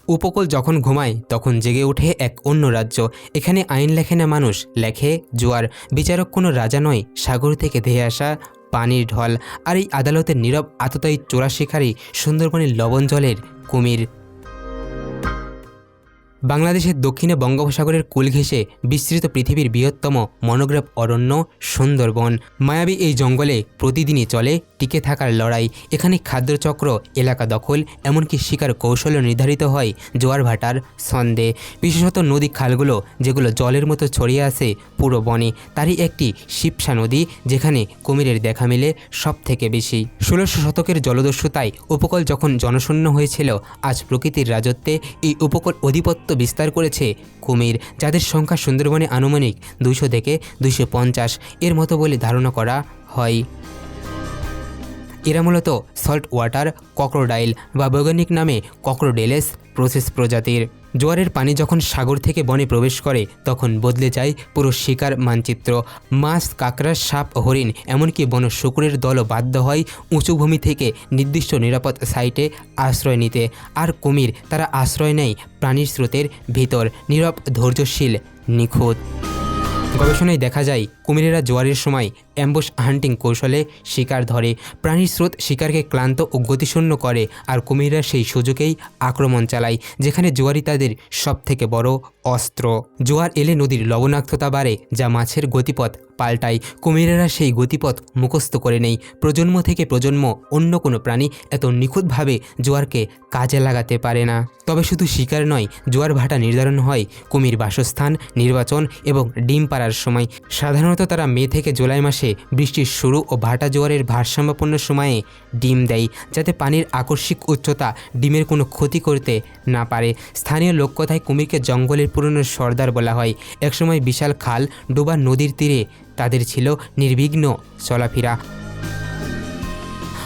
উপকূল যখন ঘুমায় তখন জেগে ওঠে এক অন্য রাজ্য। এখানে আইন লেখে না মানুষ, লেখে জোয়ার। বিচারক কোনো রাজা নয়, সাগর থেকে ধেয়ে আসা পানির ঢল। আর এই আদালতের নীরব আততায়ী চোরা শিকারী সুন্দরবনের লবণ জলের কুমির। বাংলাদেশের দক্ষিণে বঙ্গোপসাগরের কূল ঘেঁষে বিস্তৃত পৃথিবীর বৃহত্তম মনোগ্রাফ অরণ্য সুন্দরবন। মায়াবী এই জঙ্গলে প্রতিদিনই চলে টিকে থাকার লড়াই। এখানে খাদ্যচক্র, এলাকা দখল, এমনকি শিকার কৌশলও নির্ধারিত হয় জোয়ার ভাটার ছন্দে। বিশেষত নদী খালগুলো যেগুলো জলের মতো ছড়িয়ে আসে পুরো বনে, তারই একটি শিবসা নদী যেখানে কুমিরের দেখা মেলে সব থেকে বেশি। 1600 শতকের জলদস্যুতায় উপকূল যখন জনশূন্য হয়েছিল, আজ প্রকৃতির রাজত্বে এই উপকূল অধিপত্য বিস্তার করেছে কুমির, যাদের সংখ্যা সুন্দরবনে আনুমানিক 200 থেকে 250 এর মতো বলে ধারণা করা হয়। এরা মূলত সল্ট ওয়াটার কক্রোডাইল বা বৈজ্ঞানিক নামে কক্রোডেলেস প্রসেস প্রজাতির। জোয়ারের পানি যখন সাগর থেকে বনে প্রবেশ করে তখন বদলে যায় পুরো শিকার মানচিত্র। মাছ, কাঁকড়া, সাপ, হরিণ, এমনকি বন শুকুরের দলও বাধ্য হয় উঁচু ভূমি থেকে নির্দিষ্ট নিরাপদ সাইটে আশ্রয় নিতে। আর কুমির, তারা আশ্রয় নেয় প্রাণীর স্রোতের ভিতর, নীরব, ধৈর্যশীল, নিখুঁত। গবেষণায় দেখা যায় কুমিরেরা জোয়ারের সময় অ্যাম্বুশ হান্টিং কৌশলে শিকার ধরে। প্রাণীর স্রোত শিকারকে ক্লান্ত ও গতিশূন্য করে, আর কুমিররা সেই সুযোগেই আক্রমণ চালায়, যেখানে জোয়ারই তাদের সবথেকে বড় অস্ত্র। জোয়ার এলে নদীর লবণাক্ততা বাড়ে, যা মাছের গতিপথ পাল্টায়। কুমিরেরা সেই গতিপথ মুখস্থ করে নেয়। প্রজন্ম থেকে প্রজন্ম অন্য কোনো প্রাণী এত নিখুঁতভাবে জোয়ারকে কাজে লাগাতে পারে না। তবে শুধু শিকার নয়, জোয়ার ভাটা নির্ধারণ হয় কুমির বাসস্থান, নির্বাচন এবং ডিম পাড়ার সময়। সাধারণত তারা মে থেকে জুলাই মাসে বৃষ্টির শুরু ও ভাটা জোয়ারের ভারসাম্যপূর্ণ সময়ে ডিম দেয়, যাতে পানির আকস্মিক উচ্চতা ডিমের কোনো ক্ষতি করতে না পারে। স্থানীয় লোককথায় কুমিরকে জঙ্গলের পুরনো সর্দার বলা হয়। একসময় বিশাল খাল, ডোবা নদীর তীরে তাদের ছিল নির্বিঘ্ন চলাফেরা।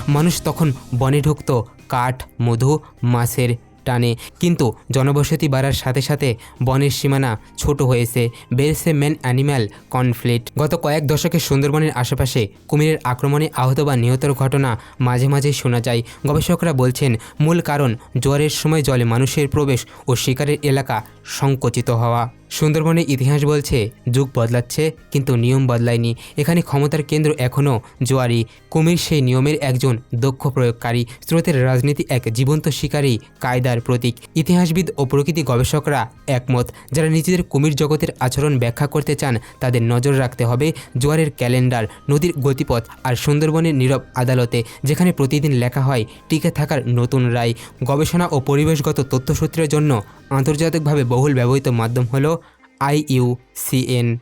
মানুষ তখন বনে ঢুকত কাঠ, মধু, মাছের টানে। কিন্তু জনবসতি বাড়ার সাথে সাথে বনের সীমানা ছোট হয়েছে, বেড়েছে ম্যান অ্যানিম্যাল কনফ্লিক্ট। গত কয়েক দশকে সুন্দরবনের আশেপাশে কুমিরের আক্রমণে আহত বা নিহতের ঘটনা মাঝে মাঝেই শোনা যায়। গবেষকরা বলছেন, মূল কারণ জোয়ারের সময় জলে মানুষের প্রবেশ ও শিকারের এলাকা সংকুচিত হওয়া। সুন্দরবনের ইতিহাস বলছে, যুগ বদলাচ্ছে কিন্তু নিয়ম বদলায়নি। এখানে ক্ষমতার কেন্দ্র এখনও জোয়ারি। কুমির সেই নিয়মের একজন দক্ষ প্রয়োগকারী। স্রোতের রাজনীতি এক জীবন্ত শিকারী কায়দার প্রতীক। ইতিহাসবিদ ও প্রকৃতি গবেষকরা একমত, যারা নিজেদের কুমির জগতের আচরণ ব্যাখ্যা করতে চান তাদের নজর রাখতে হবে জোয়ারের ক্যালেন্ডার, নদীর গতিপথ আর সুন্দরবনের নীরব আদালতে, যেখানে প্রতিদিন লেখা হয় টিকে থাকার নতুন রায়। গবেষণা ও পরিবেশগত তথ্যসূত্রের জন্য আন্তর্জাতিকভাবে বহুল ব্যবহৃত মাধ্যম হলো IUCN।